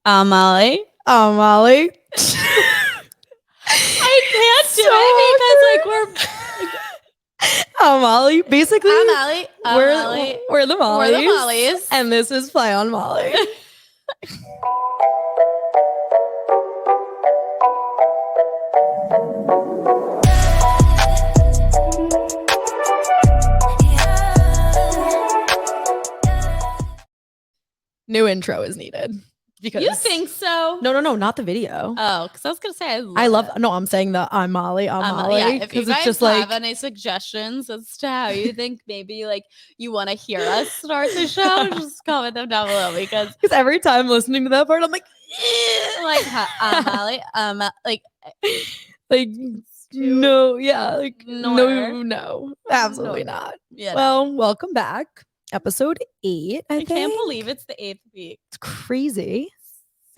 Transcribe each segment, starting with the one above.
Molly. Molly. I can't do it because Molly. Basically, Molly. we're the Mollies. We're the Mollies. And this is Play on Molly. New intro is needed. Because you think so? No, not the video. Oh, because I was gonna say I'm saying the I'm Molly. Yeah, if you guys just have any suggestions as to how you think maybe like you want to hear us start the show, just comment them down below because every time listening to that part, I'm like, Molly, like no, yeah, like no, absolutely not. Yeah. Well, welcome back. Episode 8, I think. Can't believe it's the 8th week. It's crazy.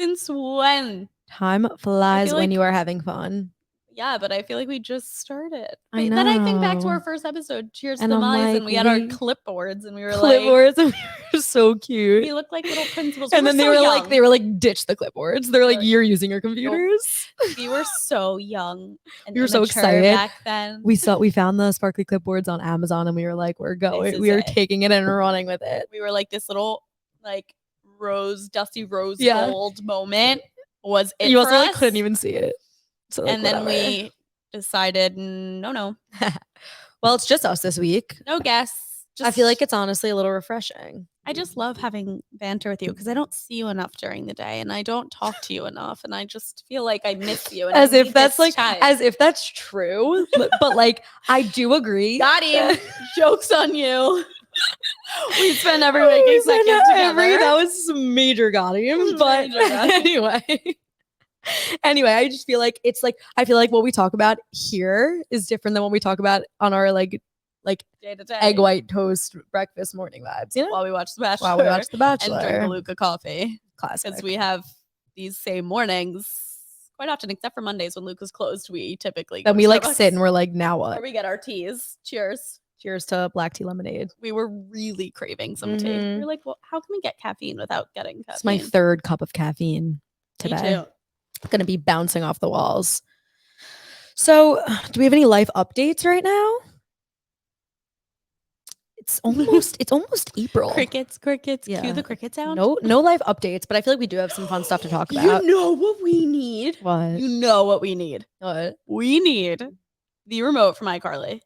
Since when? Time flies when you are having fun. Yeah, but I feel like we just started. I know. Then I think back to our first episode, Cheers to the Mollies, and we had our clipboards, and we were and we were so cute. We looked like little principals. And then they were like, ditch the clipboards. They're like, you're using your computers. We were so young. And we were so excited back then. We found the sparkly clipboards on Amazon, and we were like, we are taking it and running with it. We were like this little like dusty rose gold moment. Was it? You also couldn't even see it. So, and then we decided, no. Well, it's just us this week. No guests. I feel like it's honestly a little refreshing. I just love having banter with you because I don't see you enough during the day, and I don't talk to you enough, and I just feel like I miss you. And as if that's true, but like I do agree. Got him. Jokes on you. We spend every waking second together. That was major got him. But anyway, I just feel like I feel like what we talk about here is different than what we talk about on our like day-to-day egg white toast breakfast morning vibes, you know? While we watch The Bachelor. And drink Maluka coffee. Classic. Because we have these same mornings quite often, except for Mondays when Luca's closed, we typically then we like sit and we're like, now what? Or we get our teas. Cheers. Cheers to black tea lemonade. We were really craving some tea. We were like, well, how can we get caffeine without getting caffeine? It's my 3rd cup of caffeine today. Me too. Going to be bouncing off the walls. So, do we have any life updates right now? It's almost April. Crickets. Yeah. Cue the cricket sound. No life updates, but I feel like we do have some fun stuff to talk about. You know what we need? What? You know what we need? What? We need the remote from iCarly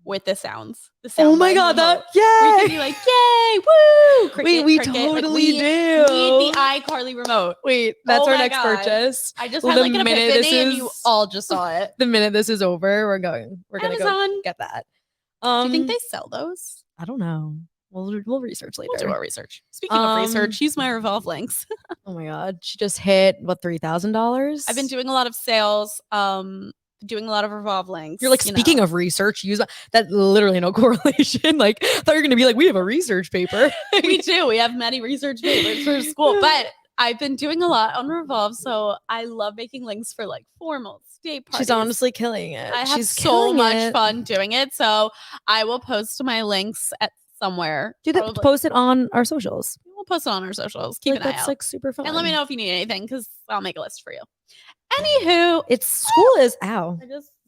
with the sounds. Oh my god, that we can be like, yay, woo! Cricket, we totally do. Need the iCarly remote. Wait, that's our next purchase. I just had like an epiphany, and you all just saw it. The minute this is over, we're gonna go get that. Do you think they sell those? I don't know. We'll research later. We'll do our research. Speaking of research, use my Revolve links. Oh my god, she just hit what $3,000. I've been doing a lot of sales. Doing a lot of Revolve links. You're like, speaking of research, use that. Literally no correlation. Like, I thought you were gonna be like, we have a research paper. We do. We have many research papers for school, but I've been doing a lot on Revolve, so I love making links for like formal state parties. She's honestly killing it. I have so much fun doing it, so I will post my links at somewhere. Post it on our socials. We'll post it on our socials. Keep an eye out. That's like super fun. And let me know if you need anything because I'll make a list for you. Anywho, school is ow.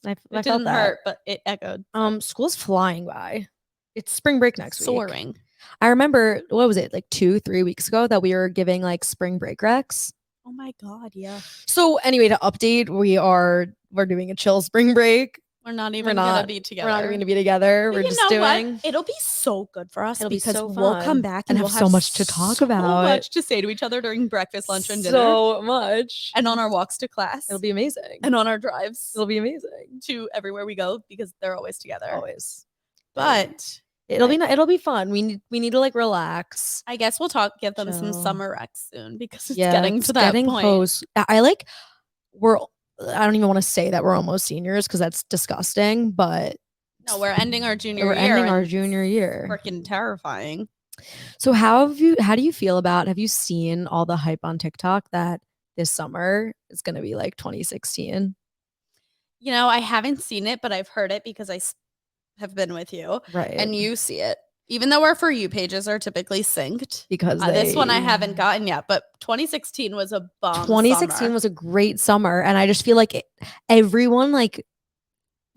It didn't hurt, but it echoed. School's flying by. It's spring break next week. Soaring. I remember, what was it, like 2-3 weeks ago that we were giving like spring break recs. Oh my god, yeah. So anyway, to update, we're doing a chill spring break. We're not even gonna be together. We're not even gonna be together. We're just doing. What? It'll be so good for us because so we'll come back and we'll have so much to talk about. So much to say to each other during breakfast, lunch, and dinner. So much. And on our walks to class. It'll be amazing. And on our drives. It'll be amazing. To everywhere we go because they're always together. Always. But it'll be fun. We need to like relax. I guess we'll give them some summer recs soon because it's getting to that point. Close. I don't even want to say that we're almost seniors because that's disgusting, but no, we're ending our junior year. Freaking terrifying. So how do you feel about, have you seen all the hype on TikTok that this summer is going to be like 2016? I haven't seen it, but I've heard it because I have been with you. Right. And you see it. Even though our For You pages are typically synced. because This one I haven't gotten yet, but 2016 was a bomb 2016 summer. was a great summer, and I just feel like everyone like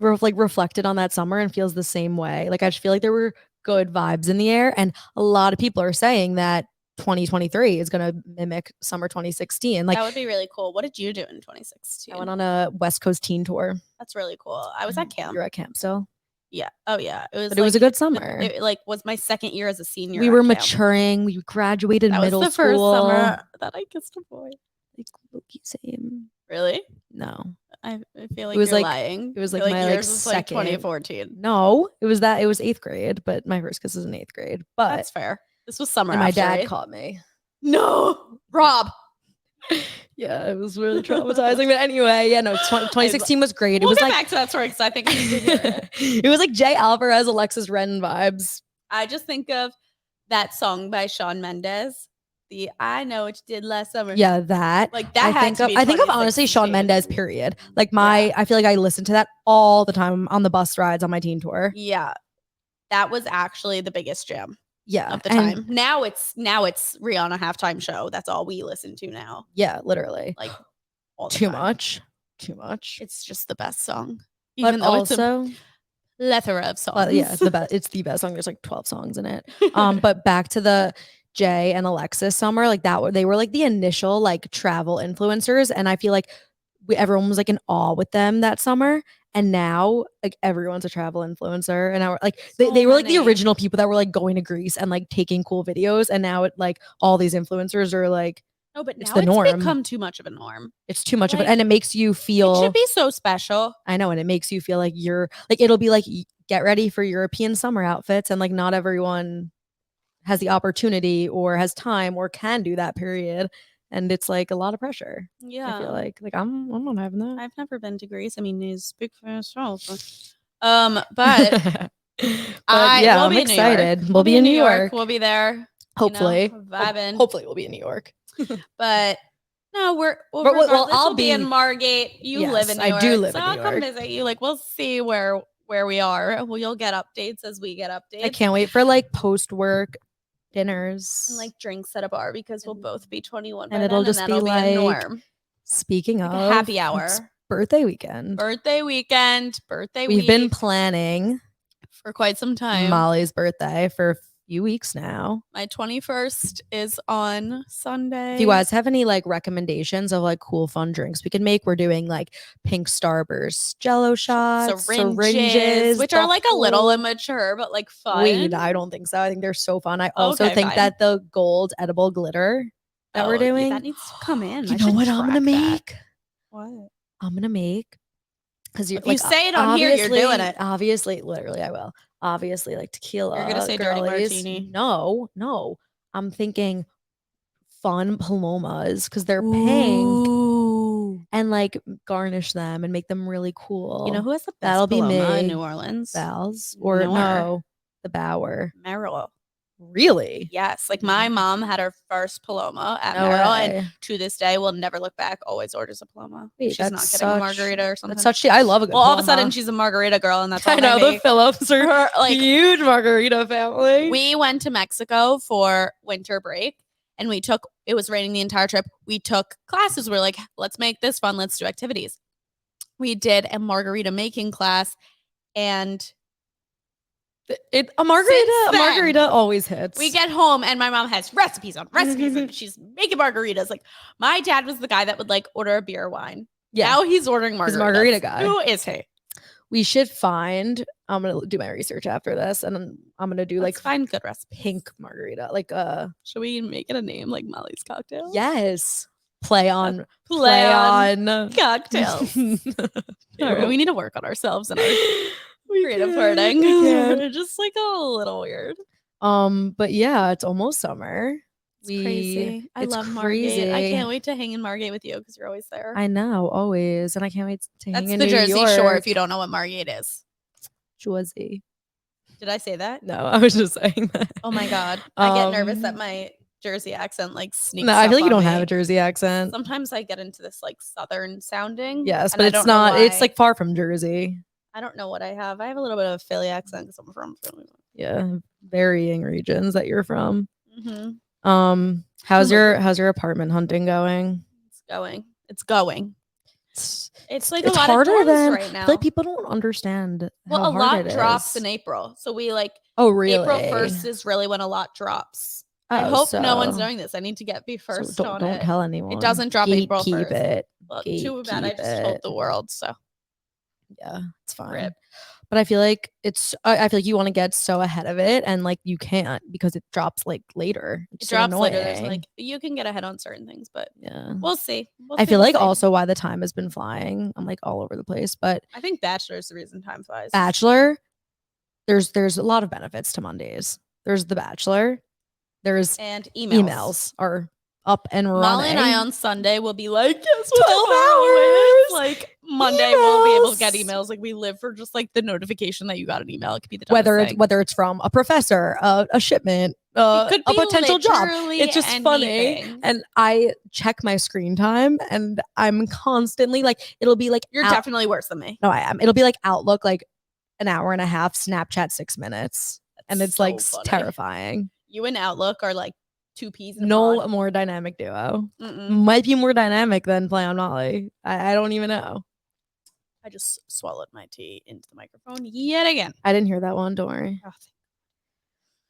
reflected on that summer and feels the same way. Like I just feel like there were good vibes in the air, and a lot of people are saying that 2023 is going to mimic summer 2016. Like that would be really cool. What did you do in 2016? I went on a West Coast teen tour. That's really cool. I was at camp. You're at camp still? Yeah. Oh yeah. It was. But it was a good summer. It like was my second year as a senior. We were maturing. We graduated middle That was the school. first summer that I kissed a boy. Like same. Really? No. I feel like it was you're like lying. it was like yours my was second. 2014. No, it was 8th grade, but my first kiss was in 8th grade. But that's fair. This was summer. And my after, dad right? caught me. No, Rob. Yeah, it was really traumatizing. But anyway, yeah, no, 2016 was great. It was get like back to that story because I think I need to hear it. It was like Jay Alvarez, Alexis Wren vibes. I just think of that song by Shawn Mendes. The I Know What You Did Last Summer. Yeah, that. Like that. I think of honestly Shawn Mendes. Period. Like I feel like I listened to that all the time on the bus rides on my teen tour. Yeah, that was actually the biggest jam. Yeah, of the time. Now it's Rihanna halftime show. That's all we listen to now. Yeah, literally. Like all the too time. Too much. It's just the best song. Even though also it's a plethora of songs. Yeah, it's the best. It's the best song. There's like 12 songs in it. But back to the Jay and Alexis summer, like that. They were like the initial like travel influencers, and I feel like everyone was like in awe with them that summer. And now like everyone's a travel influencer, and now like they were like the original people that were like going to Greece and like taking cool videos, and now it like all these influencers are like but it's now the norm. It's become too much of a norm. It's too much of it, and it makes you feel it should be so special. I know, and it makes you feel like you're like it'll be like get ready for European summer outfits, and like not everyone has the opportunity or has time or can do that period. And it's like a lot of pressure. Yeah, I feel like I'm not having that. I've never been to Greece. I mean, it's big for yourself. But I'm excited. We'll be in New York. We'll be there. Hopefully, vibing. Hopefully, we'll be in New York. But no, I'll be in Margate. You live in New York. I do live in New York. I'll come visit you. Like we'll see where we are. Well, you'll get updates as we get updates. I can't wait for like post work dinners and like drinks at a bar because we'll both be 21 and it'll just be like a norm. Speaking of happy hour, birthday weekend. We've been planning for quite some time. Molly's birthday for a few weeks now. My 21st is on Sunday. If you guys have any like recommendations of like cool fun drinks we can make, we're doing like pink Starburst, Jello shots, syringes, which are like a little immature but like fun. Wait, I don't think so. I think they're so fun. I also think that the gold edible glitter that we're doing that needs to come in. You know what I'm gonna make? What I'm gonna make because if you say it on here, you're doing it. Obviously, literally, I will. Obviously, like tequila. You're gonna say dirty martini. No. I'm thinking fun palomas because they're pink and like garnish them and make them really cool. You know who has the best That'll be me in New Orleans? Val's or no, the Bower. Merrill. Really? Yes. Like my mom had her first Paloma at Merrill, and to this day will never look back. Always orders a Paloma. She's not getting a margarita or something. I love a good All of a sudden she's a margarita girl, and that's all I know. The Phillips are like huge margarita family. We went to Mexico for winter break, and it was raining the entire trip. We took classes. We're like, let's make this fun. Let's do activities. We did a margarita making class, and a margarita always hits. We get home and my mom has recipes on recipes and she's making margaritas. Like my dad was the guy that would like order a beer or wine. Yeah. Now he's ordering margaritas. He's a margarita guy. Who is he? We should find. I'm gonna do my research after this, and then I'm gonna do like find good recipes. Pink margarita. Like should we make it a name like Molly's cocktail? Yes. Play on cocktails. All right, we need to work on ourselves and our creative wording. We're just like a little weird. But yeah, it's almost summer. It's crazy. I love Margate. I can't wait to hang in Margate with you because you're always there. I know, always, and I can't wait to hang in New Jersey York. Shore. If you don't know what Margate is, Jersey. Did I say that? No, I was just saying that. Oh my god, I get nervous that my Jersey accent like sneaks. No, I feel like you don't have a Jersey accent. Sometimes I get into this like Southern sounding. Yes, but it's not. It's like far from Jersey. I don't know what I have. I have a little bit of a Philly accent because I'm from Philly. Yeah, varying regions that you're from. Mm-hmm. How's your apartment hunting going? It's going. It's like a lot harder of dorms than right I now. feel like people don't understand Well, how a hard lot it drops is. in April. So we like Oh, really? April 1st is really when a lot drops. I Oh, hope no one's knowing this. I need to be so first on don't it. tell anyone. It doesn't drop April 1st. Keep it. Well, too bad. I just told the world. So yeah, it's fine. Rip. But I feel like I feel like you want to get so ahead of it, and like you can't because it drops like later. It drops later. There's like you can get ahead on certain things, but yeah, we'll see. I feel like also why the time has been flying. I'm like all over the place, but I think Bachelor is the reason time flies. Bachelor, there's a lot of benefits to Mondays. There's the Bachelor. There's and emails are up and running. Molly and I on Sunday will be like, yes, 12 hours. Like Monday we'll be able to get emails. Like we live for just like the notification that you got an email. It could be the whether it's from a professor, a shipment, a potential job. It's just funny. And I check my screen time and I'm constantly like, it'll be like you're definitely worse than me. No, I am. It'll be like Outlook, like an hour and a half, Snapchat 6 minutes. And it's so like funny. Terrifying. You and Outlook are like two peas in a pod. More dynamic duo. Might be more dynamic than Play on Molly. I don't even know. I just swallowed my tea into the microphone yet again. I didn't hear that one. Don't worry. Oh,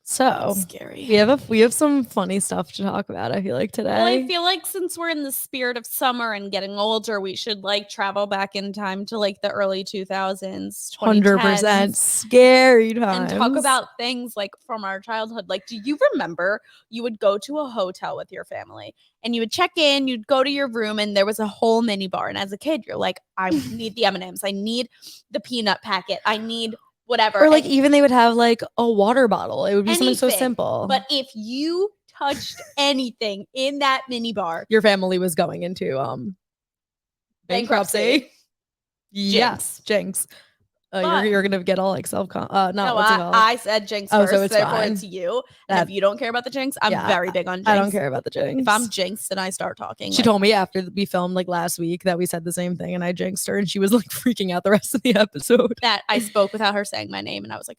so that's scary. We have some funny stuff to talk about, I feel like, today. Well, I feel like since we're in the spirit of summer and getting older, we should like travel back in time to like the early 2000s, 100% scary times. And talk about things like from our childhood. Like, do you remember you would go to a hotel with your family and you would check in, you'd go to your room and there was a whole mini bar. And as a kid, you're like, I need the M&Ms. I need the peanut packet. I need whatever. Or like even they would have like a water bottle. It would be something so simple. But if you touched anything in that mini bar, your family was going into bankruptcy. Yes, jinx. You're gonna get all like what's it called? I said jinx first, so it's therefore fine. It's you. And if you don't care about the jinx, I'm very big on jinx. I don't care about the jinx. If I'm jinxed and I start talking. She told me after we filmed like last week that we said the same thing and I jinxed her and she was like freaking out the rest of the episode. That I spoke without her saying my name and I was like,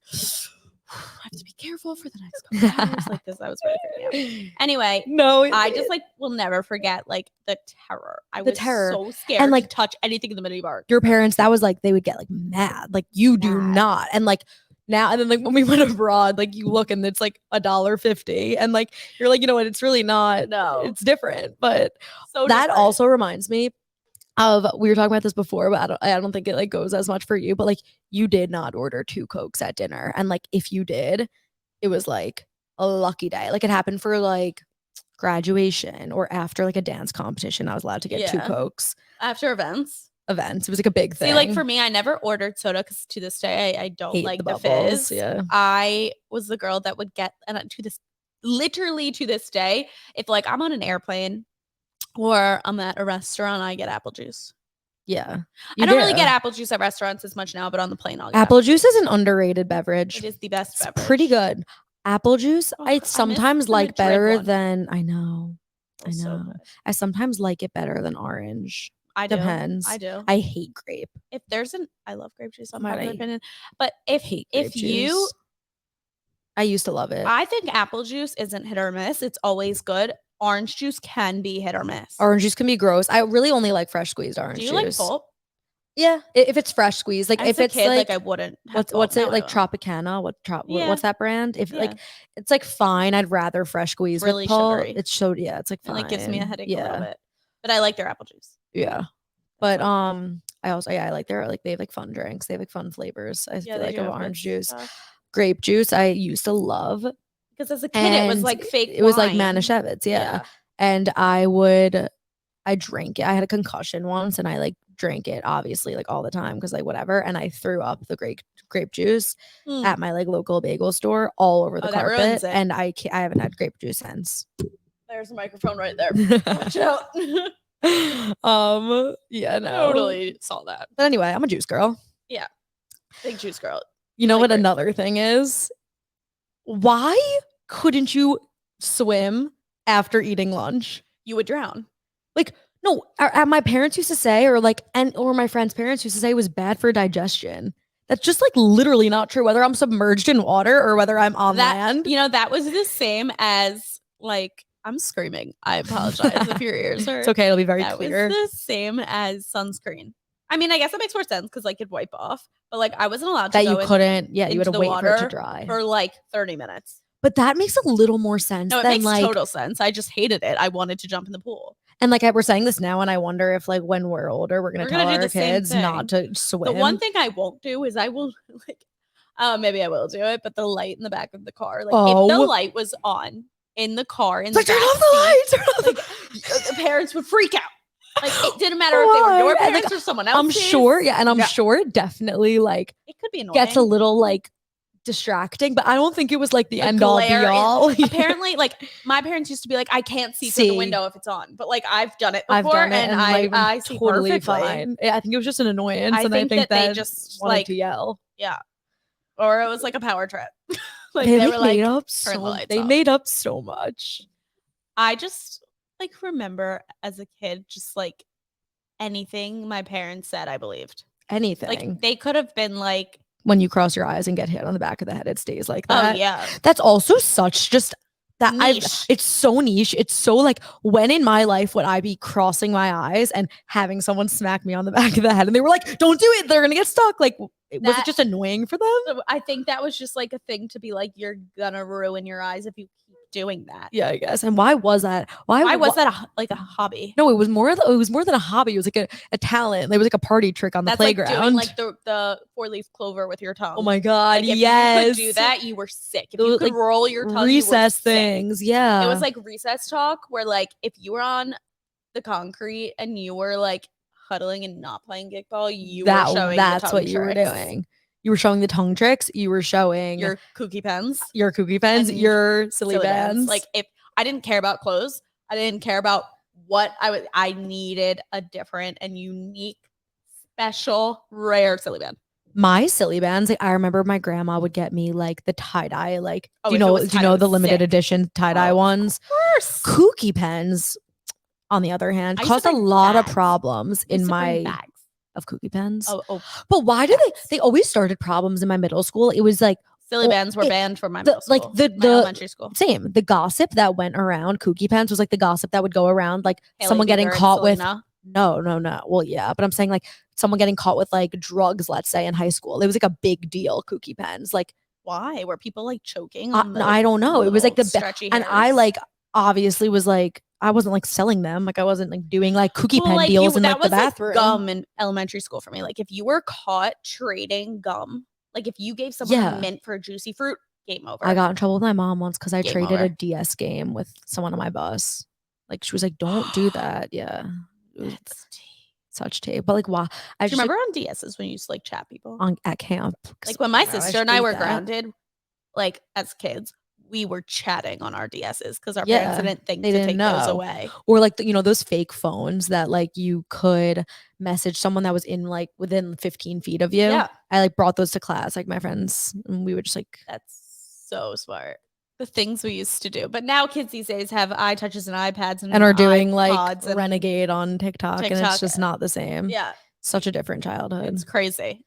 I have to be careful for the next couple hours like this. I was really freaking out. Anyway, I just like will never forget like the terror. I was so scared and like to touch anything in the mini bar. Your parents, that was like they would get like mad. Like you do not. And like now and then like when we went abroad, like you look and it's like $1.50 and like you're like, you know what, it's really not. No, it's different. But that also reminds me of, we were talking about this before, but I don't think it like goes as much for you, but like you did not order 2 Cokes at dinner. And like if you did, it was like a lucky day. Like it happened for like graduation or after like a dance competition. I was allowed to get 2 Cokes. After events. It was like a big thing. See, like for me, I never ordered soda because to this day I don't like the fizz. Yeah. I was the girl that would get, and literally to this day, if like I'm on an airplane or I'm at a restaurant, I get apple juice. Yeah. I don't really get apple juice at restaurants as much now, but on the plane I'll get apple juice is an underrated beverage. It is the best beverage. It's pretty good. Apple juice, I sometimes like better than I know. I sometimes like it better than orange. I do. Depends. I do. I hate grape. If there's I love grape juice. On my opinion, but I used to love it. I think apple juice isn't hit or miss. It's always good. Orange juice can be hit or miss. Orange juice can be gross. I really only like fresh squeezed orange juice. Do you like pulp? Yeah, if it's fresh squeezed. Like if it's kid, like I wouldn't. What's it like Tropicana? What's that brand? If like it's like fine. I'd rather fresh squeeze. Really with pulp. sugary. It's so it's like fine. It like gives me a headache a little bit. But I like their apple juice. Yeah. But I also I like their they have like fun drinks. They have like fun flavors. I feel like of orange juice. Grape juice I used to love. Because as a kid it was like fake wine. It was like Manischewitz, yeah. And I drank it. I had a concussion once and I like drank it obviously like all the time because like whatever. And I threw up the grape juice at my like local bagel store all over the carpet. And I haven't had grape juice since. There's a microphone right there. Watch out. Yeah, no. Totally saw that. But anyway, I'm a juice girl. Yeah. Big juice girl. You know what another thing is? Why couldn't you swim after eating lunch? You would drown. Like, no, my parents used to say, or my friends' parents used to say it was bad for digestion. That's just like literally not true. Whether I'm submerged in water or whether I'm on land. You know, that was the same as like, I'm screaming. I apologize if your ears hurt. It's okay. It'll be very that clear. was the same as sunscreen. I mean, I guess that makes more sense because like it'd wipe off. But like I wasn't allowed to That go you couldn't. Yeah, you had into to the wait for it to water dry. for like 30 minutes. But that makes a little more sense. No, it than makes like, total sense. I just hated it. I wanted to jump in the pool. And like we're saying this now, and I wonder if like when we're older, we're gonna tell do our the same kids not to swim. The one thing I won't do is I will like, maybe I will do it, but the light in the back of the car, like if the light was on in the car in the turn off the lights, like the parents would freak out. Like it didn't matter if they were your parents or someone else. I'm sure, yeah, and I'm sure it definitely like it could be annoying. Gets a little like distracting, but I don't think it was like the end all be all. Apparently, like my parents used to be like, I can't see through the window if it's on, but like I've done it before, and I see totally perfectly. fine. Yeah, I think it was just an annoyance, and I think that they just wanted like to yell. Yeah, or it was like a power trip. Like they were like, they made up so much. I just like remember as a kid, just like anything my parents said, I believed. Anything. Like they could have been like, when you cross your eyes and get hit on the back of the head, it stays like that. Oh yeah. That's also such just that it's so niche. It's so like, when in my life would I be crossing my eyes and having someone smack me on the back of the head and they were like, don't do it, they're gonna get stuck. Like, was it just annoying for them? I think that was just like a thing to be like, you're gonna ruin your eyes if you keep doing that. Yeah, I guess. And why was that? Why was that like a hobby? No, it was more than a hobby. It was like a talent. It was like a party trick on the playground. Like doing like the 4-leaf clover with your tongue. Oh my god, like if yes. you could do that, you were sick. If you could like roll your tongue, recess things. Yeah. It was like recess talk where like if you were on the concrete and you were like huddling and not playing kickball, you were showing that's what you were doing. You were showing the tongue tricks. You were showing your kooky pens, your silly bands. Like if I didn't care about clothes, I didn't care about what I needed a different and unique, special, rare silly band. My silly bands, like I remember my grandma would get me like the tie-dye, like do you know the limited edition tie-dye ones? Of course. Kooky pens, on the other hand, caused a lot of problems in my bags of kooky pens. Oh. But why did they always started problems in my middle school? It was like silly bands were banned from my middle school. Like the elementary school. Same. The gossip that went around kooky pens was like the gossip that would go around like someone getting caught with no. Well, yeah, but I'm saying like someone getting caught with like drugs, let's say in high school. It was like a big deal, kooky pens. Like why? Were people like choking on I don't know. It was like the stretchy and I like obviously was like I wasn't like selling them. Like I wasn't like doing like cookie pen deals in like the bathroom. Like gum in elementary school for me. Like if you were caught trading gum, like if you gave someone a mint for a juicy fruit, game over. I got in trouble with my mom once because I traded a DS game with someone on my bus. Like she was like, "Don't do that." Yeah, that's such tea. But like, why? Do you remember on DSs when you used to like chat people at camp? Like when my sister and I were grounded, like as kids. We were chatting on our DSs because our parents didn't think to take those away. Or like, those fake phones that like you could message someone that was in like within 15 feet of you. Yeah. I like brought those to class, like my friends, and we would just like. That's so smart. The things we used to do. But now kids these days have iTouches and iPads and are doing like renegade on TikTok and it's just not the same. Yeah. Such a different childhood. It's crazy.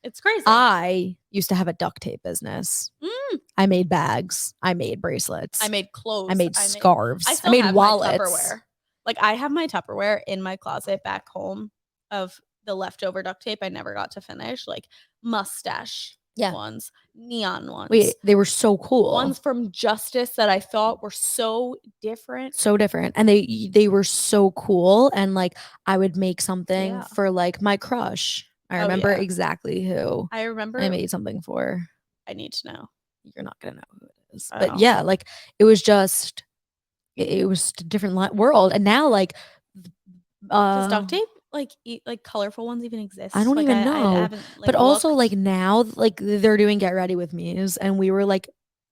I used to have a duct tape business. I made bags. I made bracelets. I made clothes. I made scarves. I made wallets. Tupperware. Like I have my Tupperware in my closet back home of the leftover duct tape I never got to finish. Like mustache ones, neon ones. Wait, they were so cool. Ones from Justice that I thought were so different. And they were so cool. And like I would make something for like my crush. I remember exactly who. I made something for. I need to know. You're not gonna know who it is. But yeah, like it was just it was a different world. And now like does duct tape like colorful ones even exist? I don't even know. But also like now like they're doing get ready with me's and we were like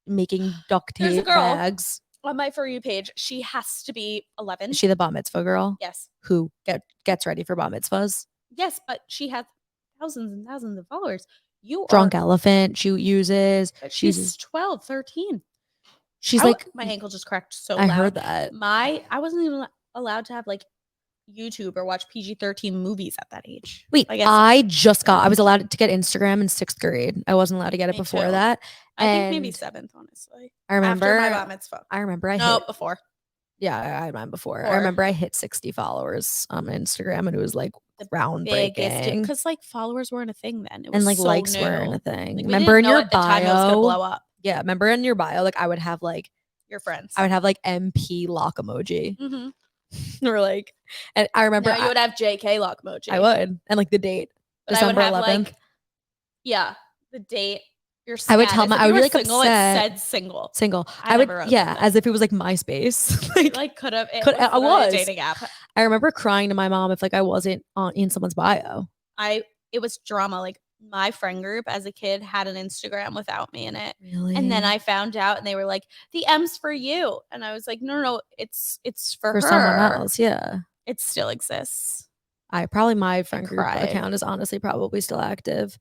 making duct tape bags. On my For You page, she has to be 11. Is she the bat mitzvah girl? Yes. Who gets ready for bat mitzvahs? Yes, but she has thousands and thousands of followers. Drunk Elephant she uses. She's 12, 13. She's like my ankle just cracked so I loud. heard that. I wasn't even allowed to have like YouTube or watch PG-13 movies at that age. Wait, Like, I was allowed to get Instagram in 6th grade. I wasn't allowed to get it Me before too. that. I think maybe And 7th, honestly. I remember After my bat mitzvah. I remember I No, hit before. Yeah, I had mine before. I 4. remember I hit 60 followers on Instagram and it was like Biggest, groundbreaking. because like followers weren't a thing then. It was And like so likes new. weren't a thing. Like, we Remember didn't in know your at the time it was gonna bio? blow up. Yeah, remember in your bio, like I would have like Your friends. I would have like MP lock emoji. Mm-hmm. Or like, and I remember Now you would have JK lock emoji. I would, and like the date, But December I would have 11th. like, yeah, the date. Your status. I would tell my, If I you would be were like single, upset. It said single. Single. I would, never wrote yeah, that as if it was like MySpace. like could have. I was a dating app. I remember crying to my mom if like I wasn't in someone's bio. It was drama. Like my friend group as a kid had an Instagram without me in it. Really? And then I found out and they were like, the M's for you. And I was like, no, it's for her. someone else. Yeah. It still exists. My friend group account is honestly probably still active.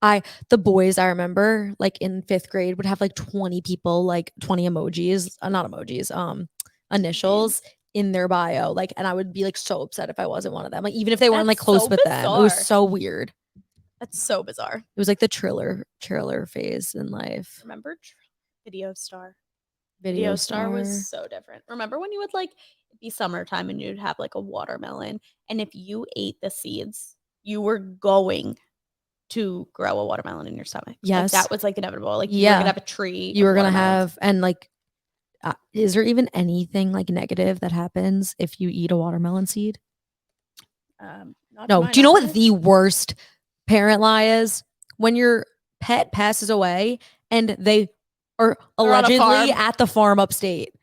The boys I remember like in 5th grade would have like 20 people, like 20 emojis, not emojis, initials in their bio. Like, and I would be like so upset if I wasn't one of them. Like, even if they weren't like close with them. It was so weird. That's so bizarre. It was like the triller phase in life. Remember Video Star? Video Star was so different. Remember when you would like be summertime and you'd have like a watermelon, and if you ate the seeds, you were going to grow a watermelon in your stomach. Yes. Like, that was like inevitable. Like, you were gonna have a tree. You were gonna have, and like, is there even anything like negative that happens if you eat a watermelon seed? No. Do you know what the worst parent lie is? When your pet passes away and they are allegedly at the farm upstate.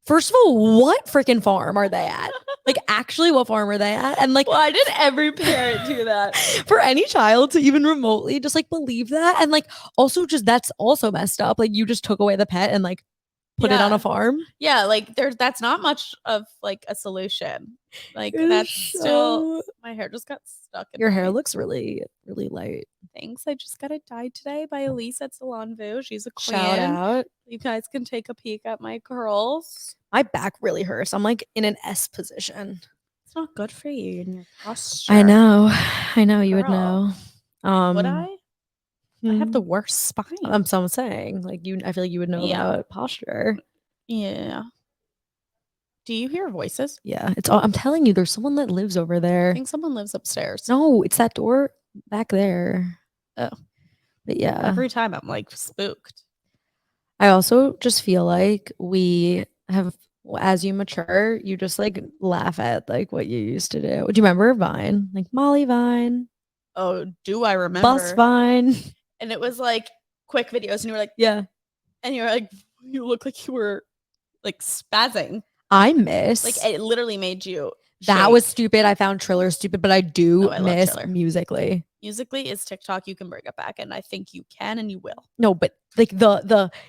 First of all, what freaking farm are they at? Like, actually, what farm are they at? And like, why did every parent do that? For any child to even remotely just like believe that, and like also just that's also messed up. Like, you just took away the pet and like put it on a farm. Yeah, like that's not much of like a solution. Like, that's still, my hair just got stuck in your hair looks really, really light. Thanks. I just got it dyed today by Elise at Salon Vu. She's a queen. Shout out. You guys can take a peek at my curls. My back really hurts. I'm like in an S position. It's not good for you in your posture. I know. You would know. Would I? I have the worst spine. I'm saying, like, I feel like you would know about posture. Yeah. Do you hear voices? Yeah, I'm telling you, there's someone that lives over there. I think someone lives upstairs. No, it's that door back there. Oh, but yeah. Every time I'm like spooked. I also just feel like we have, as you mature, you just like laugh at like what you used to do. Do you remember Vine? Like Molly Vine. Oh, do I remember? Bus Vine. And it was like quick videos, and you were like, yeah. And you're like, you look like you were like spazzing. I miss. Like, it literally made you. That was stupid. I found Triller stupid, but I do miss Musically. Musically is TikTok. You can bring it back, and I think you can, and you will. No, but like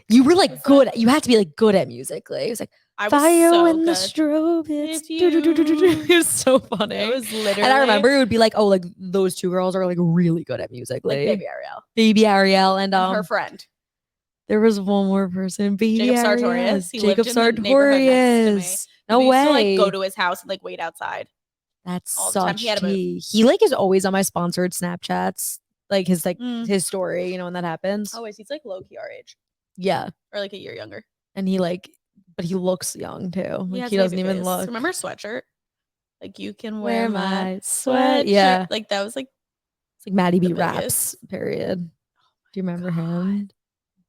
you were like good. You had to be like good at Musically. It was like fire so in the strobe. It was so funny. It was literally. And I remember it would be like, oh, like those two girls are like really good at Musically. Like Baby Ariel, and her friend. There was one more person, Jacob Sartorius. Jacob Sartorius. No way. Used to like go to his house and like wait outside. That's such tea. He like is always on my sponsored Snapchats. Like his his story, you know, when that happens. Always. He's like low key our age. Yeah. Or like a year younger. And but he looks young too. Like, he doesn't even look. Remember Sweatshirt? Like, you can wear my sweat. Yeah. Like, that was like. It's like Maddie B Raps, period. Do you remember him?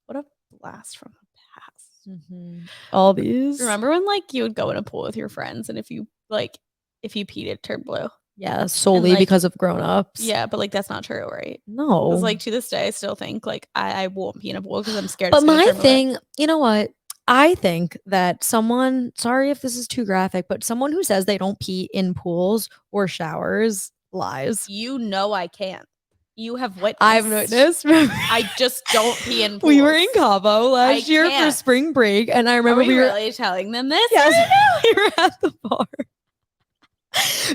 What a blast from the past. All these. Remember when like you would go in a pool with your friends, and if you peed, it turned blue? Yeah, solely because of grown-ups. Yeah, but like that's not true, right? No. Because like to this day, I still think like I won't pee in a pool because I'm scared. But my thing, you know what? I think that someone, sorry if this is too graphic, but someone who says they don't pee in pools or showers lies. You know I can't. You have witnessed. I've witnessed. I just don't pee in pools. We were in Cabo last year for spring break, and I remember we were really telling them this. Yes, we were at the bar.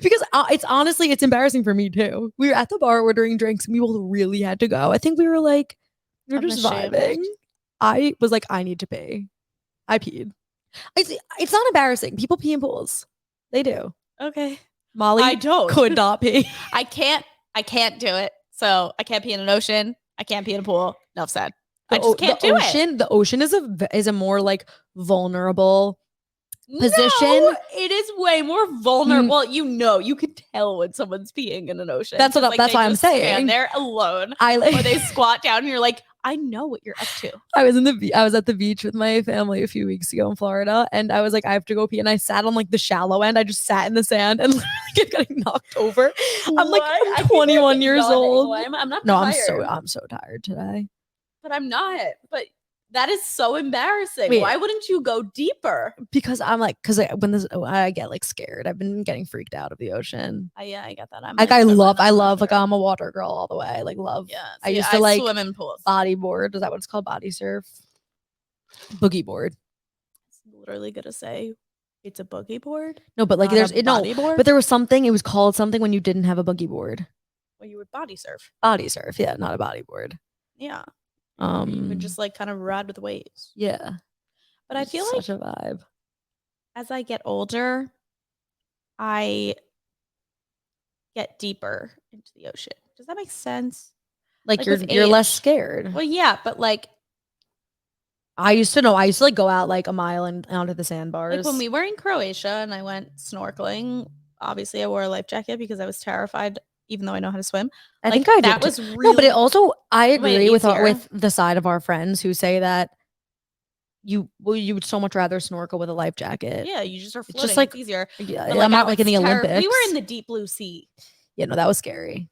Because it's embarrassing for me too. We were at the bar ordering drinks, and we both really had to go. I think we were just vibing. I was like, I need to pee. I peed. It's not embarrassing. People pee in pools. They do. Okay. Molly I don't. could not pee. I can't do it. So I can't pee in an ocean. I can't pee in a pool. Enough said. I just can't do it. The ocean is a more like vulnerable position. No, it is way more vulnerable. You can tell when someone's peeing in an ocean. That's why I'm saying. Stand there alone. Or they squat down and you're like, I know what you're up to. I was at the beach with my family a few weeks ago in Florida, and I was like, I have to go pee, and I sat on like the shallow end. I just sat in the sand and literally kept getting knocked over. I'm like, I'm 21 years old. I'm not. No, tired. I'm so tired today. But I'm not. But that is so embarrassing. Wait. Why wouldn't you go deeper? Because I get like scared. I've been getting freaked out of the ocean. Yeah, I get that. I love like I'm a water girl all the way. Like love. Yeah. I used to like swim in pools. Bodyboard. Is that what it's called? Body surf. Boogie board. It's literally gonna say it's a boogie board. No, but like board? But there was something. It was called something when you didn't have a boogie board. Well, you would body surf. Body surf. Yeah, not a bodyboard. Yeah. You would just like kind of ride with the waves. Yeah. But I feel like such a vibe. As I get older, I get deeper into the ocean. Does that make sense? Like you're less scared. Well, yeah, but like I used to like go out like a mile and onto the sandbars. Like when we were in Croatia and I went snorkeling, obviously I wore a life jacket because I was terrified, even though I know how to swim. I think I did. That was really no, but it also I agree with the side of our friends who say that you would so much rather snorkel with a life jacket. Yeah, you just are floating. It's just like it's easier. Yeah, I'm not like in the Olympics. We were in the deep blue sea. Yeah, no, that was scary.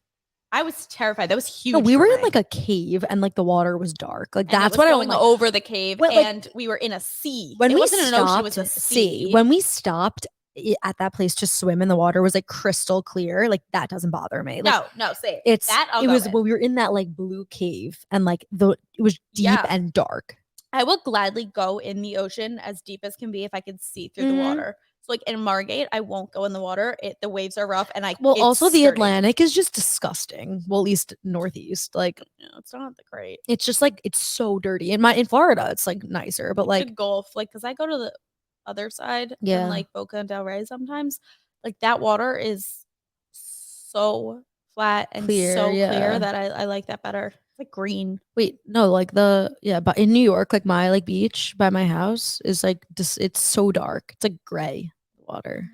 I was terrified. That was huge. No, we were in like a cave and like the water was dark. Like that's what I was going over the cave, and we were in a sea. When it we wasn't stopped, an ocean; it was a sea. When we stopped at that place to swim in the water was like crystal clear. Like that doesn't bother me. Like, no, say it. It's it was when we were in that like blue cave and like it was deep and dark. I will gladly go in the ocean as deep as can be if I can see through the water. So like in Margate, I won't go in the water. The waves are rough, and also the Atlantic is just disgusting. Well, at least northeast, like it's not that great. It's just like it's so dirty. In Florida, it's like nicer, but like the Gulf, like because I go to the other side, in like Boca Del Rey sometimes, like that water is so flat and clear, so clear that I like that better. It's like green. Wait, no, like but in New York, like my like beach by my house is like it's so dark. It's like gray water.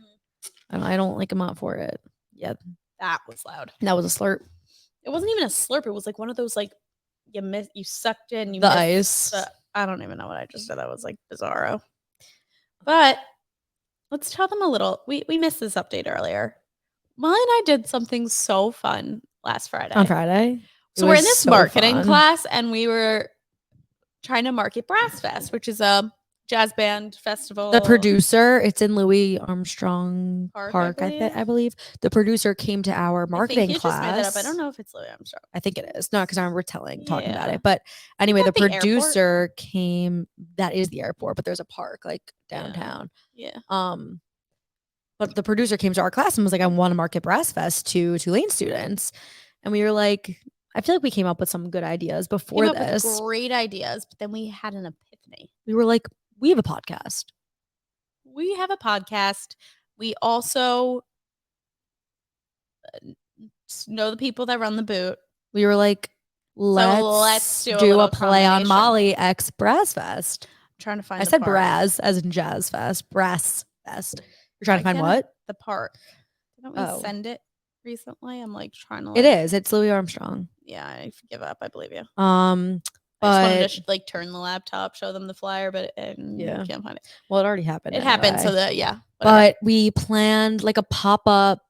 I don't like. I'm not for it. Yeah, that was loud. That was a slurp. It wasn't even a slurp. It was like one of those like you sucked in the ice. I don't even know what I just said. That was like bizarro. But let's tell them a little. We missed this update earlier. Molly and I did something so fun last Friday. On Friday. So we're in this marketing class, and we were trying to market Brass Fest, which is a jazz band festival. The producer, it's in Louis Armstrong Park, I believe. The producer came to our marketing class. Just made that up. I don't know if it's Louis Armstrong. I think it is. No, because I remember talking about it. But anyway, the producer came. That is the airport, but there's a park like downtown. Yeah. But the producer came to our class and was like, I want to market Brass Fest to Tulane students. And we were like, I feel like we came up with some good ideas before this. With great ideas, but then we had an epiphany. We were like, we have a podcast. We have a podcast. We also know the people that run the boot. We were like, let's do a play on Molly X Brass Fest. I'm trying to find. I said Brass as in Jazz Fest. Brass Fest. You're trying to find what? The park. Didn't we send it recently? I'm like trying to. It is. It's Louis Armstrong. Yeah, I give up. I believe you. But I just wanted to turn the laptop, show them the flyer, but you can't find it. Well, it already happened. It happened, so that whatever. But we planned like a pop-up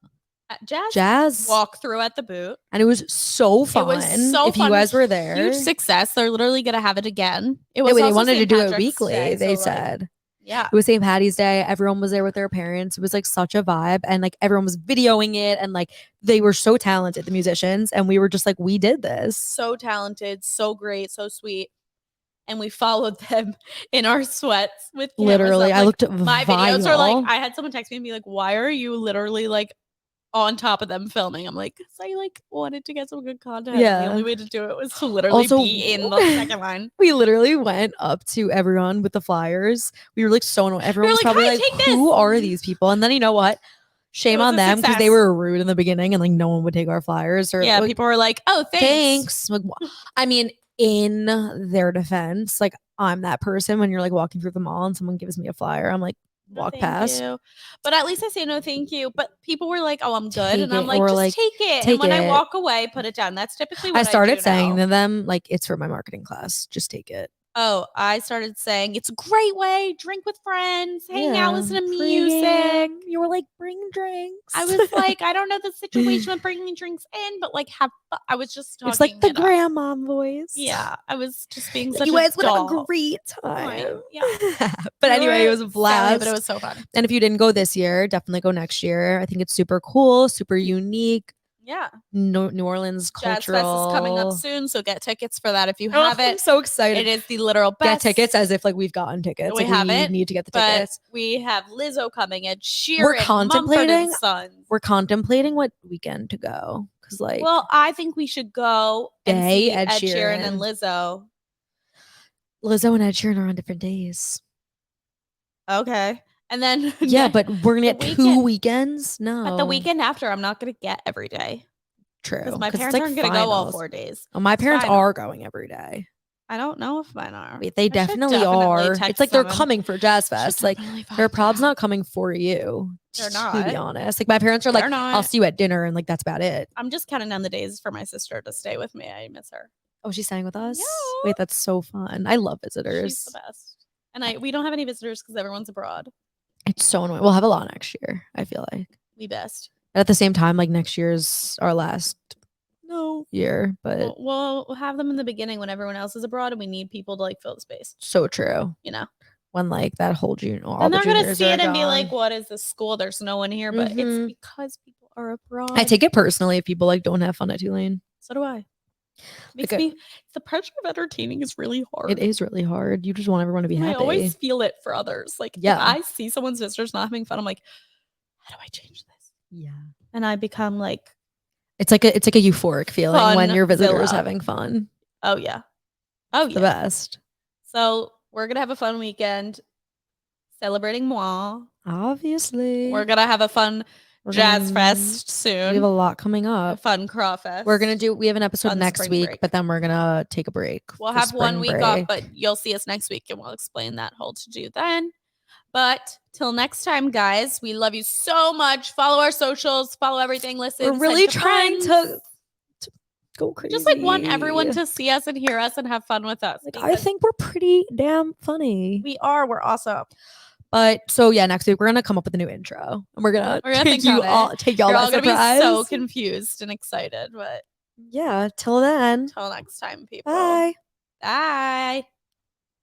jazz walk through at the boot, and it was so fun. It was so fun. You guys were there, huge success. They're literally gonna have it again. It was. They wanted to do it weekly. They said. Yeah. It was St. Patty's Day. Everyone was there with their parents. It was like such a vibe. And like everyone was videoing it. And like they were so talented, the musicians. And we were just like, we did this. So talented, so great, so sweet. And we followed them in our sweats with literally. I looked at my videos are like, I had someone text me and be like, why are you literally like on top of them filming? I'm like, because I like wanted to get some good content. Yeah. The only way to do it was to literally be in the second line. We literally went up to everyone with the flyers. We were like so annoyed. Everyone was probably like, who are these people? And then you know what? Shame It was on a them because they success. were rude in the beginning and like no one would take our flyers or Yeah, like, people were like, "Oh, thanks." Like, I mean, in their defense, like I'm that person when you're like walking through the mall and someone gives me a flyer, I'm like, No, walk thank past. you. But at least I say no, thank you. But people were like, "Oh, I'm good," Take and I'm it, like, or, "Just like, take it." take And when I it. walk away, put it down. That's typically what I started do saying now. to them, like, it's for my marketing class. Just take it. Oh, I started saying it's a great way. Drink with friends, hang out, Yeah, listen to pregame. music. You were like, bring drinks. I was like, I don't know the situation with bringing drinks in, but like, I was just talking. It's like the it up. grandma voice. Yeah, I was just being Like, such you a guys would have a doll. great Fine, time. yeah. But We anyway, it were was a silly, blast. but it was so fun. And if you didn't go this year, definitely go next year. I think it's super cool, super unique. Yeah. New Orleans Jazz cultural. Fest is coming up soon, so get tickets for that if you Oh, haven't. I'm so excited. It is the literal best. Get tickets as if like we've gotten tickets. We like, haven't, need to get the but tickets. we have Lizzo coming, Ed Sheeran, We're contemplating. Sons. We're contemplating what weekend to go because like. Well, I think we should go and see Ed Sheeran and Lizzo. Lizzo and Ed Sheeran are on different days. Okay. And then yeah, but we're gonna get 2 weekends. No, but the weekend after, I'm not gonna get every day. True, because my parents aren't gonna go all 4 days. Oh, my parents are going every day. I don't know if mine are. Wait, they definitely are. It's like they're coming for Jazz Fest. Like they're probably not coming for you. They're not. To be honest, like my parents are like, I'll see you at dinner, and like that's about it. I'm just counting down the days for my sister to stay with me. I miss her. Oh, she's staying with us? Yeah. Wait, that's so fun. I love visitors. She's the best. And we don't have any visitors because everyone's abroad. It's so annoying. We'll have a lot next year, I feel like. We best. At the same time, like next year's our last year, but we'll have them in the beginning when everyone else is abroad and we need people to like fill the space. So true. You know? When like that whole junior, and they're gonna see it and be like, "What is this school? There's no one here." But it's because people are abroad. I take it personally if people like don't have fun at Tulane. So do I. Makes me the pressure of entertaining is really hard. It is really hard. You just want everyone to be happy. I always feel it for others. Like if I see someone's visitors not having fun, I'm like, how do I change this? Yeah. And I become like it's like a euphoric feeling when your visitors having fun. Oh yeah. Oh yeah. The best. So we're gonna have a fun weekend celebrating moi. Obviously. We're gonna have a fun Jazz Fest soon. We have a lot coming up. A fun crawfest. We have an episode next week, but then we're gonna take a break. We'll have 1 week off, but you'll see us next week and we'll explain that whole to-do then. But till next time, guys, we love you so much. Follow our socials, follow everything. Listen, we're really trying to go crazy. Just like want everyone to see us and hear us and have fun with us. Like, I think we're pretty damn funny. We are. We're awesome. But so yeah, next week we're gonna come up with a new intro, and we're gonna take y'all You're all gonna be so confused and excited. But yeah, till then, till next time, people. Bye. Bye.